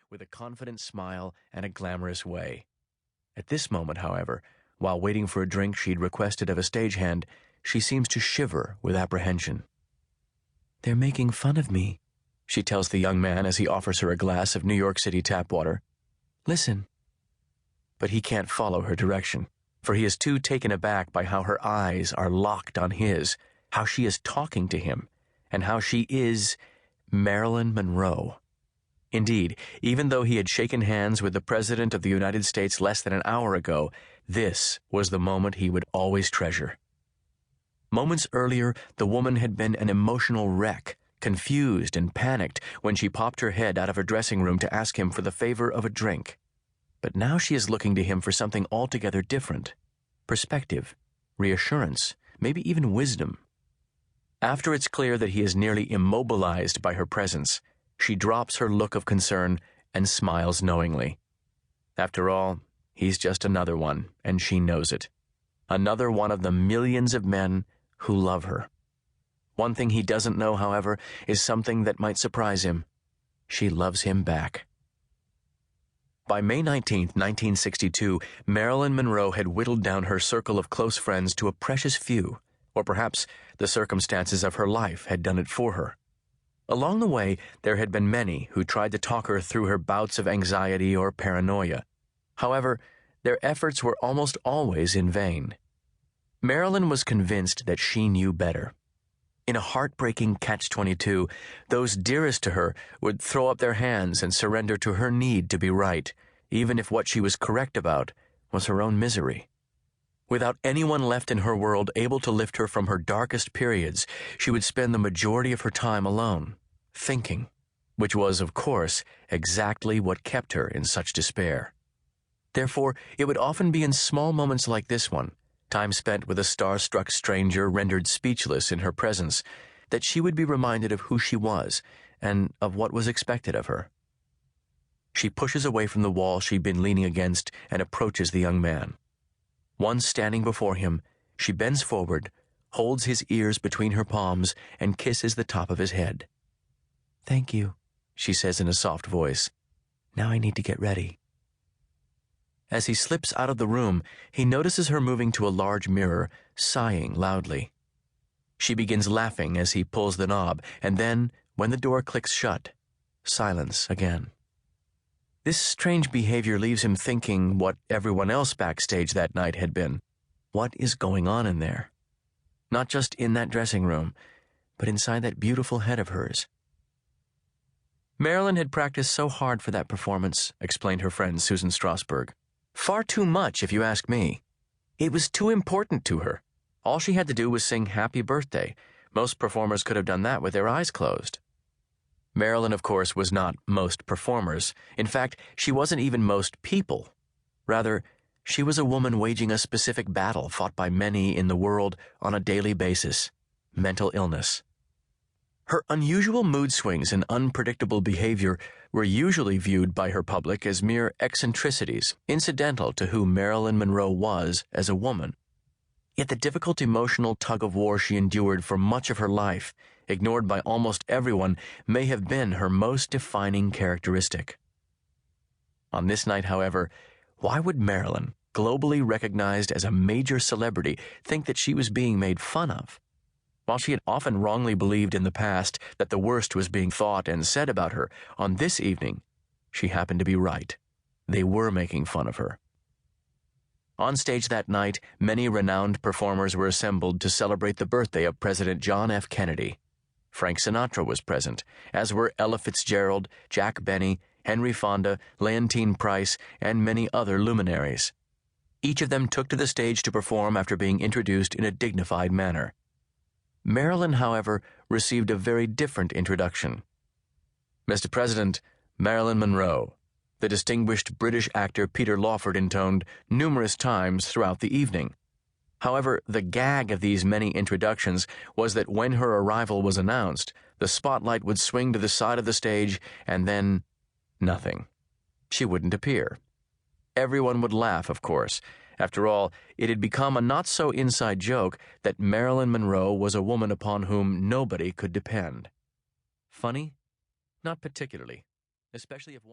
with a confident smile and a glamorous way. At this moment, however, while waiting for a drink she'd requested of a stagehand, she seems to shiver with apprehension. "They're making fun of me," she tells the young man as he offers her a glass of New York City tap water. "Listen." But he can't follow her direction, for he is too taken aback by how her eyes are locked on his, how she is talking to him, and how she is Marilyn Monroe. Indeed, even though he had shaken hands with the President of the United States less than an hour ago, this was the moment he would always treasure. Moments earlier, the woman had been an emotional wreck, confused and panicked when she popped her head out of her dressing room to ask him for the favor of a drink. But now she is looking to him for something altogether different: perspective, reassurance, maybe even wisdom. After it's clear that he is nearly immobilized by her presence, she drops her look of concern and smiles knowingly. After all, he's just another one, and she knows it. Another one of the millions of men who love her. One thing he doesn't know, however, is something that might surprise him. She loves him back. By May 19, 1962, Marilyn Monroe had whittled down her circle of close friends to a precious few, or perhaps the circumstances of her life had done it for her. Along the way, there had been many who tried to talk her through her bouts of anxiety or paranoia. However, their efforts were almost always in vain. Marilyn was convinced that she knew better. In a heartbreaking catch-22, those dearest to her would throw up their hands and surrender to her need to be right, even if what she was correct about was her own misery. Without anyone left in her world able to lift her from her darkest periods, she would spend the majority of her time alone, thinking, which was, of course, exactly what kept her in such despair. Therefore, it would often be in small moments like this one, time spent with a star-struck stranger rendered speechless in her presence, that she would be reminded of who she was and of what was expected of her. She pushes away from the wall she'd been leaning against and approaches the young man. Once standing before him, she bends forward, holds his ears between her palms, and kisses the top of his head. "Thank you," she says in a soft voice. "Now I need to get ready." As he slips out of the room, he notices her moving to a large mirror, sighing loudly. She begins laughing as he pulls the knob, and then, when the door clicks shut, silence again. This strange behavior leaves him thinking what everyone else backstage that night had been. What is going on in there? Not just in that dressing room, but inside that beautiful head of hers. Marilyn had practiced so hard for that performance, explained her friend Susan Strasberg. Far too much, if you ask me. It was too important to her. All she had to do was sing Happy Birthday. Most performers could have done that with their eyes closed. Marilyn, of course, was not most performers. In fact, she wasn't even most people. Rather, she was a woman waging a specific battle fought by many in the world on a daily basis: mental illness. Her unusual mood swings and unpredictable behavior were usually viewed by her public as mere eccentricities, incidental to who Marilyn Monroe was as a woman. Yet the difficult emotional tug-of-war she endured for much of her life, ignored by almost everyone, may have been her most defining characteristic. On this night, however, why would Marilyn, globally recognized as a major celebrity, think that she was being made fun of? While she had often wrongly believed in the past that the worst was being thought and said about her, on this evening, she happened to be right. They were making fun of her. On stage that night, many renowned performers were assembled to celebrate the birthday of President John F. Kennedy. Frank Sinatra was present, as were Ella Fitzgerald, Jack Benny, Henry Fonda, Leontyne Price, and many other luminaries. Each of them took to the stage to perform after being introduced in a dignified manner. Marilyn, however, received a very different introduction. "Mr. President, Marilyn Monroe," the distinguished British actor Peter Lawford intoned numerous times throughout the evening. However, the gag of these many introductions was that when her arrival was announced, the spotlight would swing to the side of the stage, and then nothing. She wouldn't appear. Everyone would laugh, of course. After all, it had become a not-so-inside joke that Marilyn Monroe was a woman upon whom nobody could depend. Funny? Not particularly, especially if one